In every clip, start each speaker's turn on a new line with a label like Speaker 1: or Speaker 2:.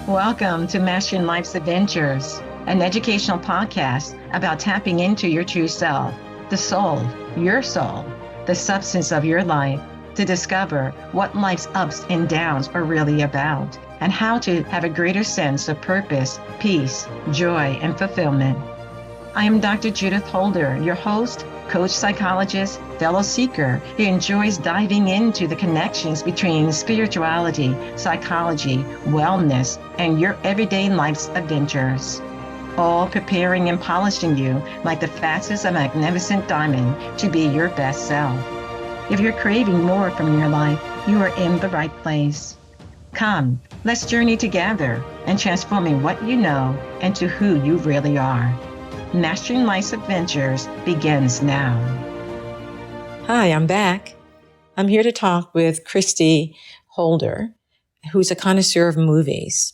Speaker 1: Welcome to Mastering Life's Adventures, an educational podcast about tapping into your true self, the soul, the substance of your life, to discover what life's ups and downs are really about, and how to have a greater sense of purpose, peace, joy, and fulfillment. I am Dr. Judith Holder, your host, coach, psychologist, fellow seeker who enjoys diving into the connections between spirituality, psychology, wellness, and your everyday life's adventures. All preparing and polishing you like the facets of a magnificent diamond to be your best self. If you're craving more from your life, you are in the right place. Come, let's journey together and transforming what you know into who you really are. Mastering Life's Adventures begins now.
Speaker 2: Hi, I'm back. I'm here to talk with Christi Holder, who's a connoisseur of movies.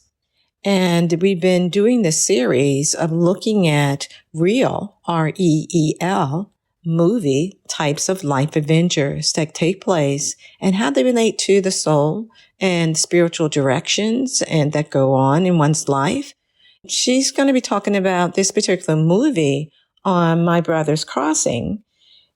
Speaker 2: And we've been doing this series of looking at real, R-E-E-L, movie types of life adventures that take place and how they relate to the soul and spiritual directions and that go on in one's life. She's going to be talking about this particular movie on My Brother's Crossing,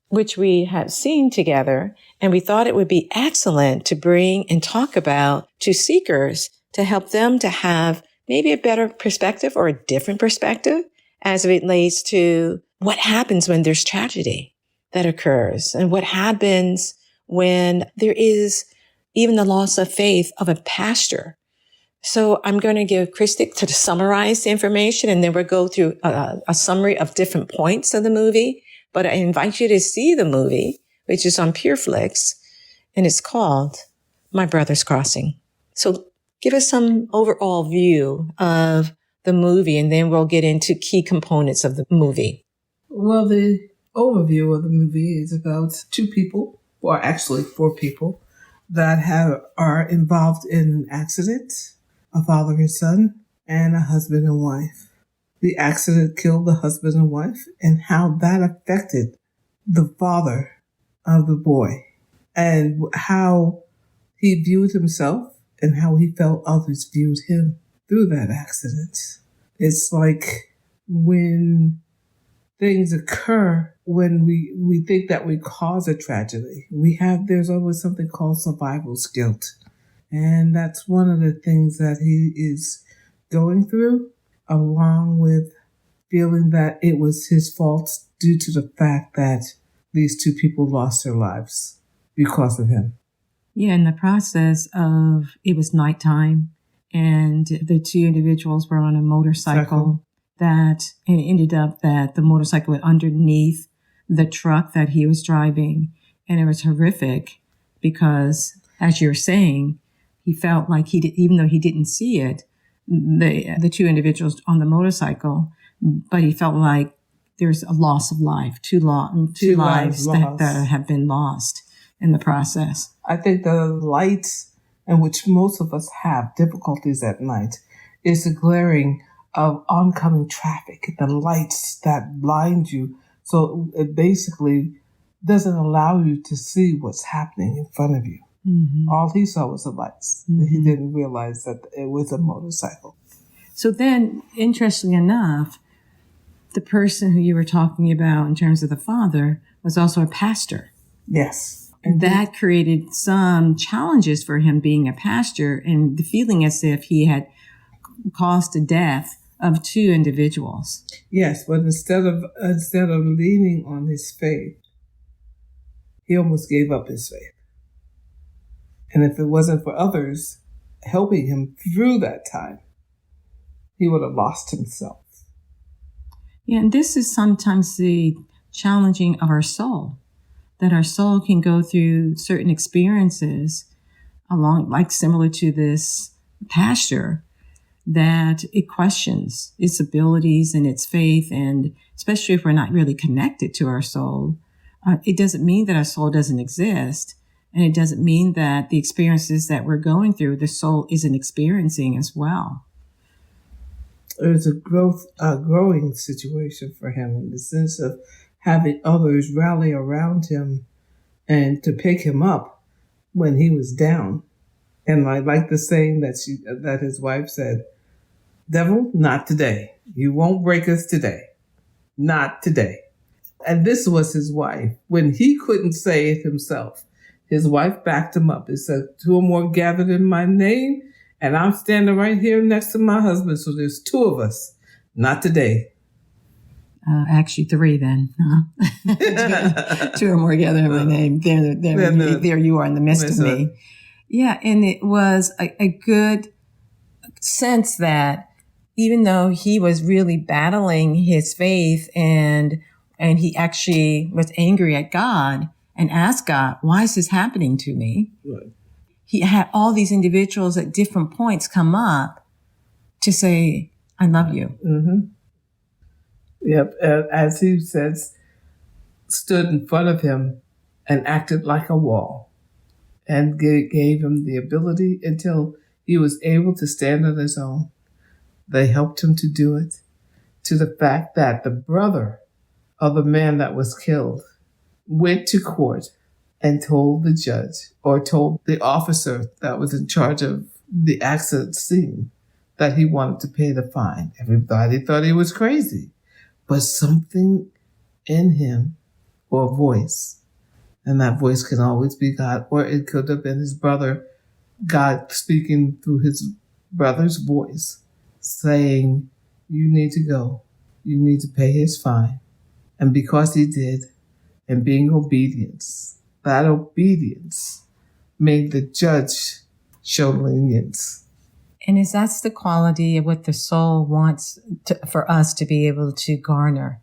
Speaker 2: which we have seen together, and we thought it would be excellent to bring and talk about to seekers to help them to have maybe a better perspective or a different perspective as it relates to what happens when there's tragedy that occurs and what happens when there is even the loss of faith of a pastor. So I'm going to give Christi to summarize the information, and then we'll go through a summary of different points of the movie. But I invite you to see the movie, which is on PureFlix, and it's called My Brother's Crossing. So give us some overall view of the movie, and then we'll get into key components of the movie.
Speaker 3: Well, the overview of the movie is about two people, or actually four people, that are involved in an accident. A father and son, and a husband and wife. The accident killed the husband and wife, and how that affected the father of the boy, and how he viewed himself, and how he felt others viewed him through that accident. It's like when things occur, when we think that we cause a tragedy, there's always something called survival's guilt. And that's one of the things that he is going through, along with feeling that it was his fault due to the fact that these two people lost their lives because of him.
Speaker 2: Yeah, in the process of, it was nighttime, and the two individuals were on a motorcycle and it ended up that the motorcycle went underneath the truck that he was driving. And it was horrific because, as you're saying, he felt like even though he didn't see it, the two individuals on the motorcycle, but he felt like there's a loss of life, two lives that have been lost in the process.
Speaker 3: I think the lights in which most of us have difficulties at night is the glaring of oncoming traffic, the lights that blind you. So it basically doesn't allow you to see what's happening in front of you. Mm-hmm. All he saw was the lights. Mm-hmm. He didn't realize that it was a motorcycle.
Speaker 2: So then, interestingly enough, the person who you were talking about in terms of the father was also a pastor.
Speaker 3: Yes.
Speaker 2: And that created some challenges for him being a pastor and the feeling as if he had caused the death of two individuals.
Speaker 3: Yes, but instead of leaning on his faith, he almost gave up his faith. And if it wasn't for others helping him through that time, he would have lost himself.
Speaker 2: Yeah, and this is sometimes the challenging of our soul, that our soul can go through certain experiences similar to this pastor, that it questions its abilities and its faith. And especially if we're not really connected to our soul, it doesn't mean that our soul doesn't exist. And it doesn't mean that the experiences that we're going through, the soul isn't experiencing as well.
Speaker 3: There's a growing situation for him in the sense of having others rally around him and to pick him up when he was down. And I like the saying that his wife said, Devil, not today. You won't break us today. Not today. And this was his wife. When he couldn't say it himself, his wife backed him up. It said, 2 or more gathered in my name, and I'm standing right here next to my husband. So there's 2 of us. Not today.
Speaker 2: Actually, 3 then. Huh? 2 or more gathered in my name. There you are in the midst of me. Yeah, and it was a good sense that even though he was really battling his faith and he actually was angry at God and asked God, why is this happening to me?
Speaker 3: Right.
Speaker 2: He had all these individuals at different points come up to say, I love you.
Speaker 3: Mm-hmm. Yep. As he says, stood in front of him and acted like a wall and gave him the ability until he was able to stand on his own. They helped him to do it, to the fact that the brother of the man that was killed went to court and told the judge or told the officer that was in charge of the accident scene that he wanted to pay the fine. Everybody thought he was crazy, but something in him, or a voice, and that voice can always be God, or it could have been his brother, God speaking through his brother's voice, saying, you need to go. You need to pay his fine. And because he did, and being obedience, that obedience made the judge show lenience.
Speaker 2: And that's the quality of what the soul wants for us to be able to garner.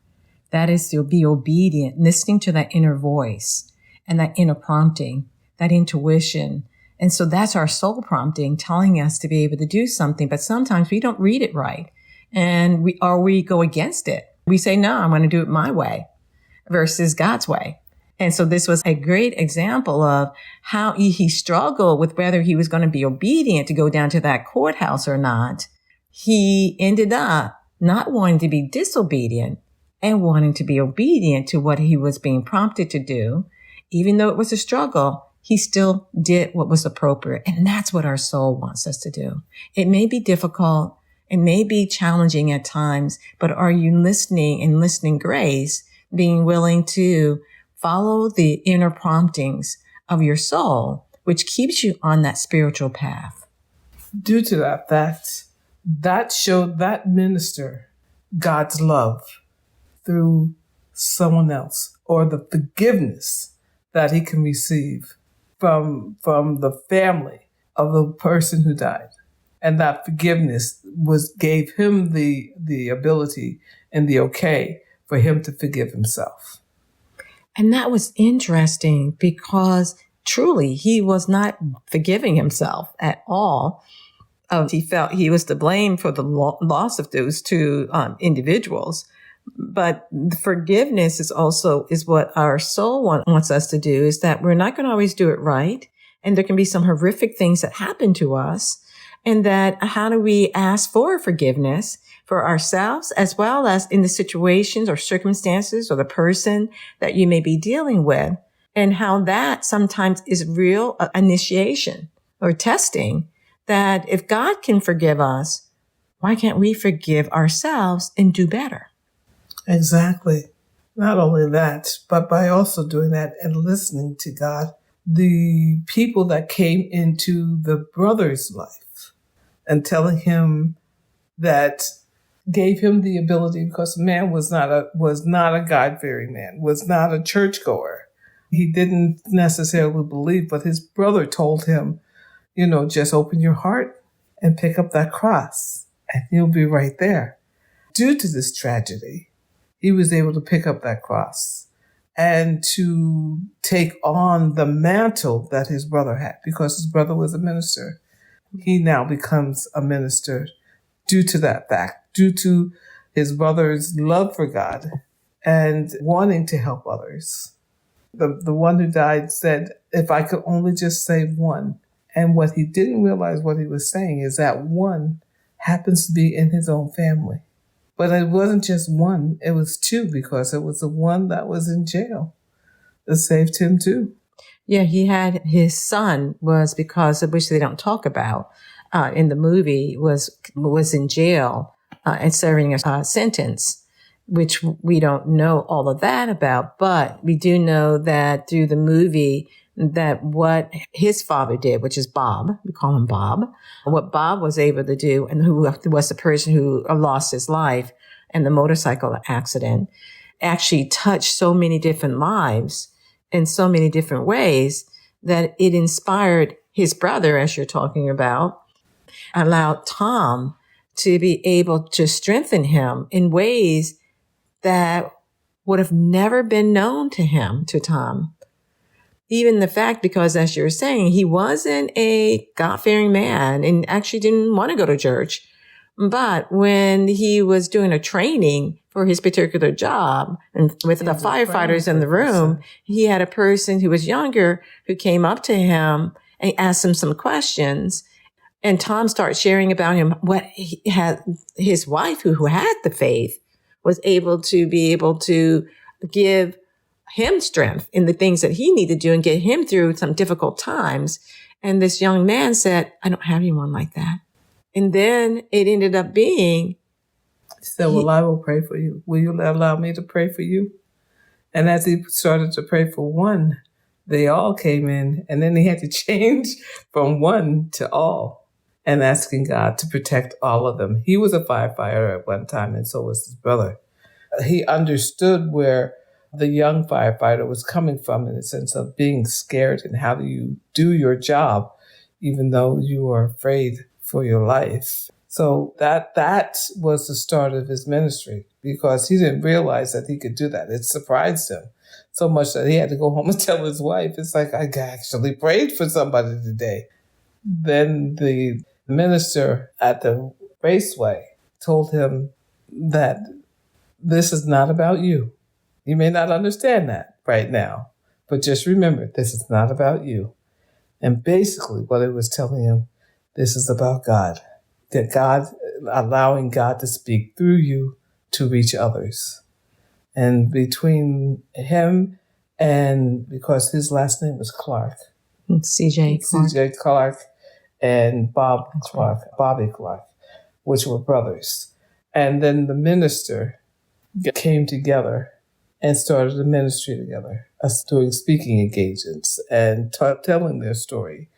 Speaker 2: That is to be obedient, listening to that inner voice and that inner prompting, that intuition. And so that's our soul prompting, telling us to be able to do something. But sometimes we don't read it right. And we go against it. We say, no, I'm going to do it my way versus God's way. And so this was a great example of how he struggled with whether he was going to be obedient to go down to that courthouse or not. He ended up not wanting to be disobedient and wanting to be obedient to what he was being prompted to do. Even though it was a struggle, he still did what was appropriate. And that's what our soul wants us to do. It may be difficult. It may be challenging at times, but are you listening and listening grace, being willing to follow the inner promptings of your soul, which keeps you on that spiritual path?
Speaker 3: Due to that fact, that showed that minister God's love through someone else, or the forgiveness that he can receive from the family of the person who died. And that forgiveness gave him the ability and the okay for him to forgive himself.
Speaker 2: And that was interesting because truly he was not forgiving himself at all. He felt he was to blame for the loss of those 2 individuals. But the forgiveness is what our soul wants us to do, is that we're not going to always do it right. And there can be some horrific things that happen to us. And that how do we ask for forgiveness for ourselves, as well as in the situations or circumstances or the person that you may be dealing with, and how that sometimes is real initiation or testing, that if God can forgive us, why can't we forgive ourselves and do better?
Speaker 3: Exactly. Not only that, but by also doing that and listening to God, the people that came into the brother's life and telling him that, gave him the ability, because the man was not a God-fearing man, was not a churchgoer. He didn't necessarily believe, but his brother told him, just open your heart and pick up that cross and you'll be right there. Due to this tragedy, he was able to pick up that cross and to take on the mantle that his brother had, because his brother was a minister. He now becomes a minister due to that fact, due to his brother's love for God and wanting to help others. The one who died said, if I could only just save one. And what he didn't realize what he was saying is that one happens to be in his own family. But it wasn't just one, it was 2, because it was the one that was in jail that saved him too.
Speaker 2: Yeah, he had his son was, because of which they don't talk about, in the movie was in jail and serving a sentence, which we don't know all of that about, but we do know that through the movie that what his father did, which is Bob, we call him Bob, what Bob was able to do, and who was the person who lost his life in the motorcycle accident, actually touched so many different lives in so many different ways that it inspired his brother, as you're talking about, allowed Tom to be able to strengthen him in ways that would have never been known to Tom. Even the fact, because as you're saying, he wasn't a God-fearing man and actually didn't want to go to church. But when he was doing a training for his particular job and with the firefighters in the room, he had a person who was younger who came up to him and asked him some questions. And Tom started sharing about him, what he had, his wife who had the faith was able to give him strength in the things that he needed to do and get him through some difficult times. And this young man said, I don't have anyone like that. And then it ended up being.
Speaker 3: He said, well, I will pray for you. Will you allow me to pray for you? And as he started to pray for one, they all came in. And then he had to change from one to all and asking God to protect all of them. He was a firefighter at one time, and so was his brother. He understood where the young firefighter was coming from in the sense of being scared and how do you do your job, even though you are afraid for your life. So that was the start of his ministry, because he didn't realize that he could do that. It surprised him so much that he had to go home and tell his wife, it's like, I actually prayed for somebody today. Then the minister at the raceway told him that this is not about you. You may not understand that right now, but just remember, this is not about you. And basically what it was telling him, this is about God, that God, allowing God to speak through you to reach others. And between him and, because his last name was Clark.
Speaker 2: C.J.
Speaker 3: Clark and Bobby Clark, which were brothers. And then the minister came together and started a ministry together, us doing speaking engagements and telling their story,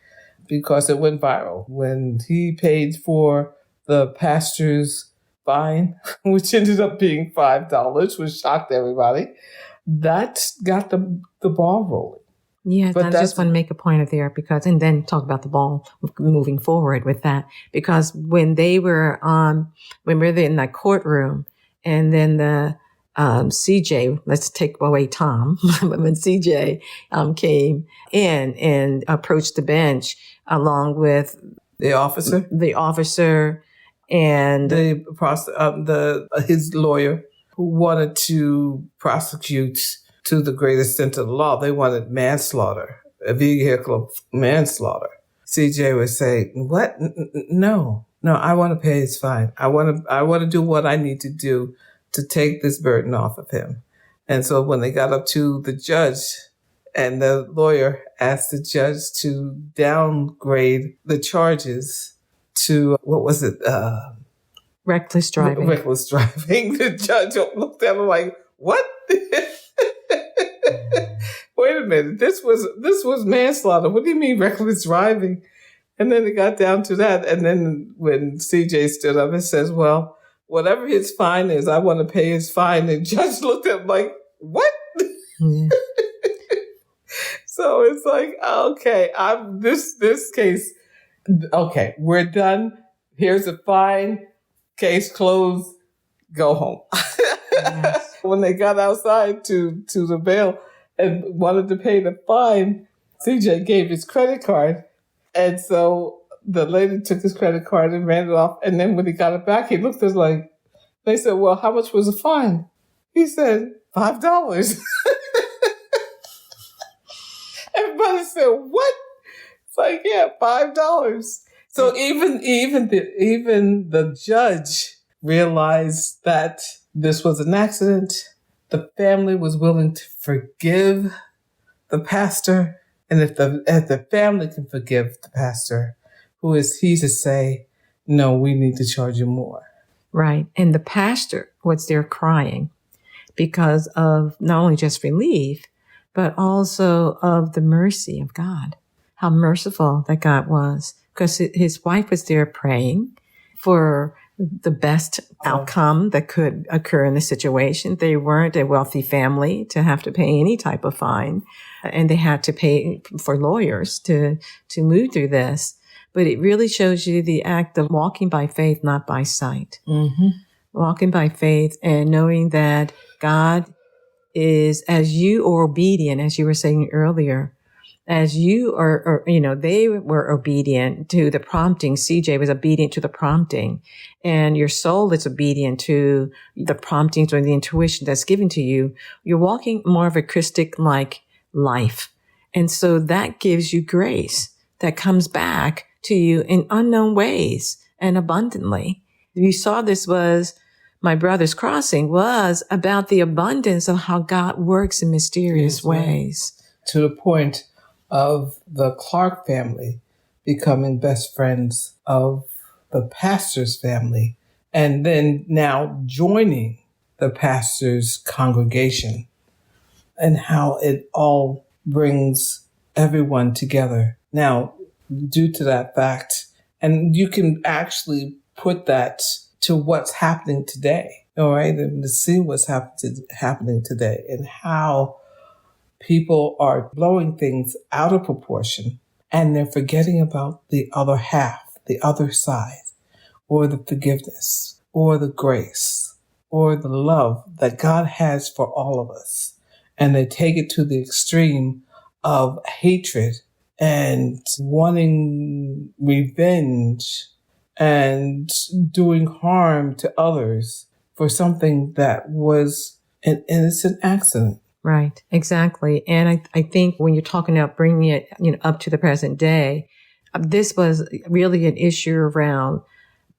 Speaker 3: because it went viral. When he paid for the pastor's fine, which ended up being $5, which shocked everybody, that got the ball rolling.
Speaker 2: Yeah, I just want to make a point of there because, and then talk about the ball moving forward with that, because when they were when we were in that courtroom, and then the CJ, let's take away Tom, when CJ came in and approached the bench along with
Speaker 3: the officer and his lawyer, who wanted to prosecute to the greatest extent of the law. They wanted manslaughter, a vehicle manslaughter. CJ would say, "What? No, I want to pay his fine. I want to do what I need to do to take this burden off of him." And so when they got up to the judge, and the lawyer asked the judge to downgrade the charges to, what was it?
Speaker 2: Reckless driving.
Speaker 3: Reckless driving. The judge looked at him like, what? Wait a minute. This was manslaughter. What do you mean reckless driving? And then it got down to that. And then when CJ stood up and says, well, whatever his fine is, I want to pay his fine. And the judge looked at him like, what? Yeah. So it's like, okay, this case, okay, we're done. Here's a fine. Case closed. Go home. Yes. When they got outside to the bail and wanted to pay the fine, CJ gave his credit card. And so the lady took his credit card and ran it off. And then when he got it back, he looked at us like, they said, well, how much was the fine? He said, $5. Everybody said, what? It's like, yeah, $5. So even the judge realized that this was an accident. The family was willing to forgive the pastor. And if the family can forgive the pastor, who is he to say, no, we need to charge you more?
Speaker 2: Right. And the pastor was there crying because of not only just relief, but also of the mercy of God, how merciful that God was, because his wife was there praying for the best outcome that could occur in the situation. They weren't a wealthy family to have to pay any type of fine, and they had to pay for lawyers to move through this. But it really shows you the act of walking by faith, not by sight.
Speaker 3: Mm-hmm.
Speaker 2: Walking by faith and knowing that God is, as you are obedient, as you were saying earlier, as you are, they were obedient to the prompting. CJ was obedient to the prompting, and your soul is obedient to the promptings or the intuition that's given to you. You're walking more of a Christic-like life. And so that gives you grace that comes back to you in unknown ways and abundantly. You saw this was My Brother's Crossing was about the abundance of how God works in mysterious ways.
Speaker 3: To the point of the Clark family becoming best friends of the pastor's family, and then now joining the pastor's congregation, and how it all brings everyone together. Now, due to that fact, and you can actually put that to what's happening today, all right, and to see what's happening today and how people are blowing things out of proportion, and they're forgetting about the other half, the other side, or the forgiveness, or the grace, or the love that God has for all of us. And they take it to the extreme of hatred and wanting revenge and doing harm to others for something that was an innocent accident.
Speaker 2: Right, exactly. And I think when you're talking about bringing it, up to the present day, this was really an issue around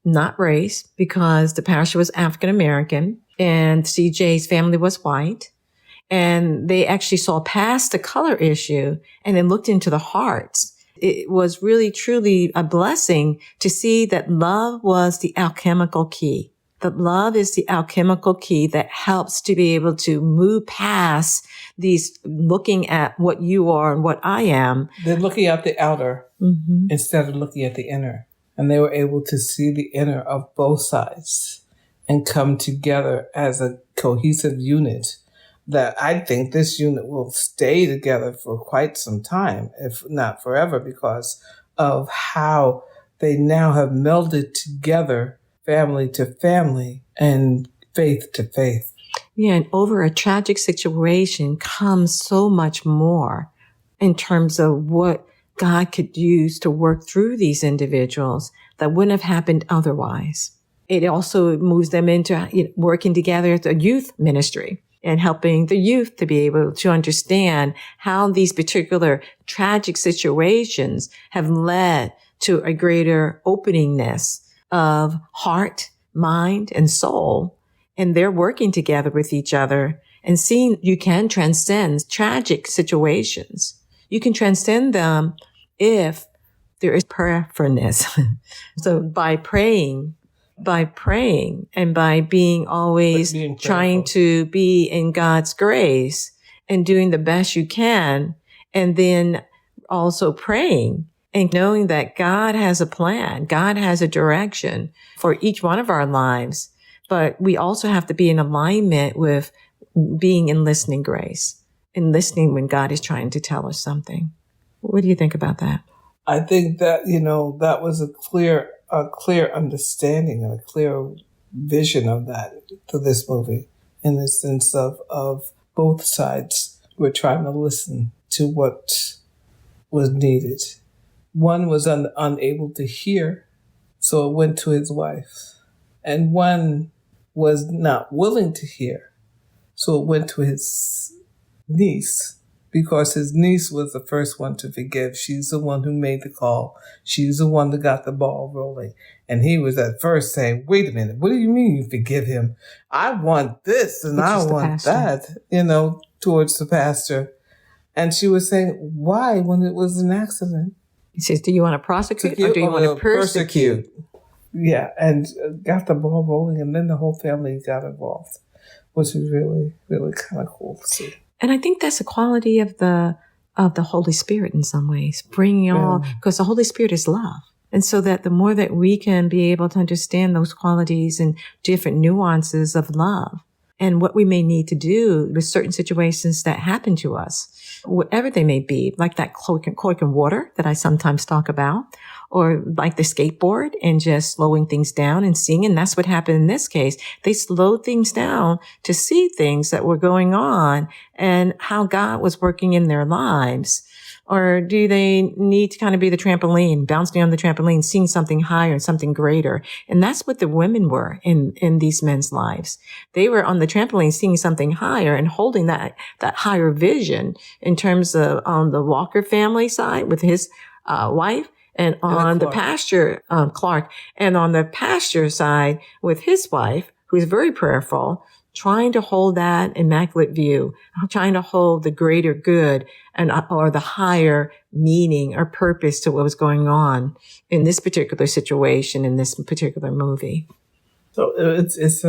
Speaker 2: not race, because the pastor was African American and CJ's family was white. And they actually saw past the color issue and then looked into the hearts. It was really, truly a blessing to see that love was the alchemical key. That love is the alchemical key that helps to be able to move past these looking at what you are and what I am.
Speaker 3: They're looking at the outer instead of looking at the inner. And they were able to see the inner of both sides and come together as a cohesive unit that I think this unit will stay together for quite some time, if not forever, because of how they now have melded together family to family and faith to faith.
Speaker 2: Yeah, and over a tragic situation comes so much more in terms of what God could use to work through these individuals that wouldn't have happened otherwise. It also moves them into working together at the youth ministry and helping the youth to be able to understand how these particular tragic situations have led to a greater openingness of heart, mind, and soul. And they're working together with each other and seeing you can transcend tragic situations. You can transcend them if there is prayerfulness. So by praying and by being always trying to be in God's grace and doing the best you can, and then also praying and knowing that God has a plan, God has a direction for each one of our lives. But we also have to be in alignment with being in listening grace and listening when God is trying to tell us something. What do you think about that?
Speaker 3: I think that, that was a clear understanding and a clear vision of that to this movie, in the sense of both sides were trying to listen to what was needed. One was unable to hear, so it went to his wife. And one was not willing to hear, so it went to his niece, because his niece was the first one to forgive. She's the one who made the call. She's the one that got the ball rolling. And he was at first saying, wait a minute, what do you mean you forgive him? I want this and I want that, towards the pastor. And she was saying, why, when it was an accident?
Speaker 2: He says, do you want to prosecute or do you want to persecute?
Speaker 3: Yeah, and got the ball rolling, and then the whole family got involved, which was really, really kind of cool to see.
Speaker 2: And I think that's a quality of the Holy Spirit in some ways, bringing all, because the Holy Spirit is love. And so that the more that we can be able to understand those qualities and different nuances of love and what we may need to do with certain situations that happen to us, whatever they may be, like that cloak and water that I sometimes talk about, or like the skateboard and just slowing things down and seeing. And that's what happened in this case. They slowed things down to see things that were going on and how God was working in their lives. Or do they need to kind of be the trampoline, bouncing on the trampoline, seeing something higher and something greater? And that's what the women were in these men's lives. They were on the trampoline, seeing something higher and holding that higher vision in terms of on the Walker family side with his wife, and on the pasture, Clark, and on the pasture side with his wife, who's very prayerful, trying to hold that immaculate view, trying to hold the greater good and or the higher meaning or purpose to what was going on in this particular situation, in this particular movie.
Speaker 3: So it's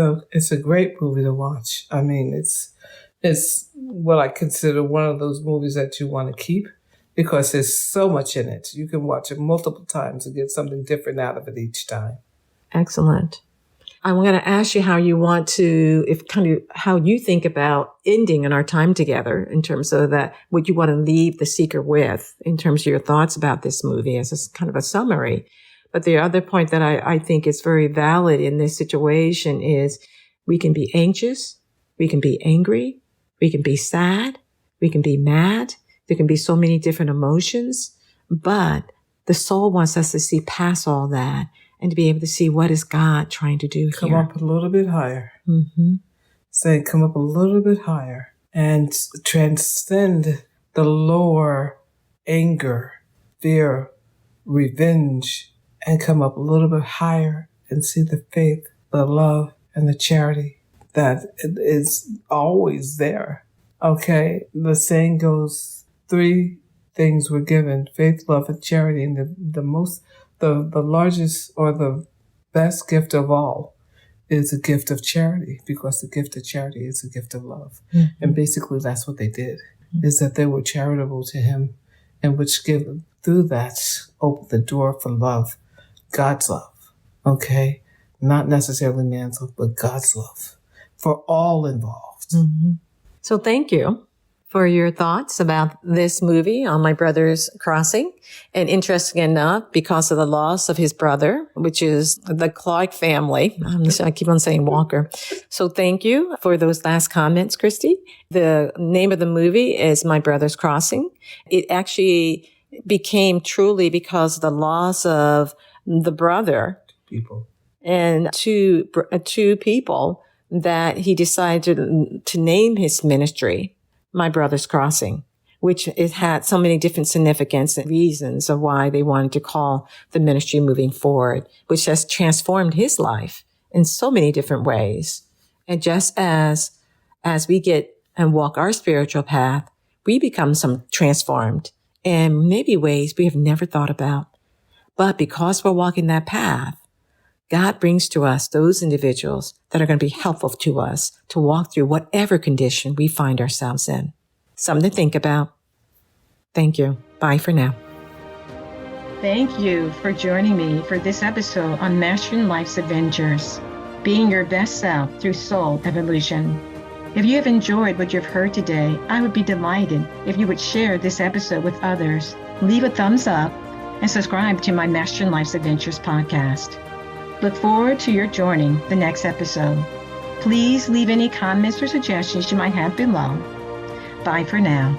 Speaker 3: a great movie to watch. I mean, it's what I consider one of those movies that you want to keep because there's so much in it. You can watch it multiple times and get something different out of it each time.
Speaker 2: Excellent. I'm going to ask you how you want to, how you think about ending in our time together in terms of that, what you want to leave the seeker with in terms of your thoughts about this movie as a kind of a summary. But the other point that I think is very valid in this situation is we can be anxious, we can be angry, we can be sad, we can be mad. There can be so many different emotions, but the soul wants us to see past all that and to be able to see what is God trying to do
Speaker 3: come
Speaker 2: here.
Speaker 3: Come up a little bit higher.
Speaker 2: Mm-hmm.
Speaker 3: Say, come up a little bit higher and transcend the lower anger, fear, revenge, and come up a little bit higher and see the faith, the love, and the charity that is always there. Okay? The saying goes, 3 things were given: faith, love, and charity. And the largest or the best gift of all is a gift of charity, because the gift of charity is a gift of love. Mm-hmm. And basically that's what they did, is that they were charitable to him, and which through that opened the door for love, God's love. Okay? Not necessarily man's love, but God's love for all involved.
Speaker 2: Mm-hmm. So thank you for your thoughts about this movie on My Brother's Crossing. And interesting enough, because of the loss of his brother, which is the Clark family, I keep on saying Walker. So thank you for those last comments, Christy. The name of the movie is My Brother's Crossing. It actually became truly because of the loss of the brother and two people that he decided to name his ministry My Brother's Crossing, which it had so many different significance and reasons of why they wanted to call the ministry moving forward, which has transformed his life in so many different ways. And just as we get and walk our spiritual path, we become transformed in maybe ways we have never thought about. But because we're walking that path, God brings to us those individuals that are going to be helpful to us to walk through whatever condition we find ourselves in. Something to think about. Thank you. Bye for now.
Speaker 1: Thank you for joining me for this episode on Mastering Life's Adventures, being your best self through soul evolution. If you have enjoyed what you've heard today, I would be delighted if you would share this episode with others, leave a thumbs up, and subscribe to my Mastering Life's Adventures podcast. Look forward to your joining the next episode. Please leave any comments or suggestions you might have below. Bye for now.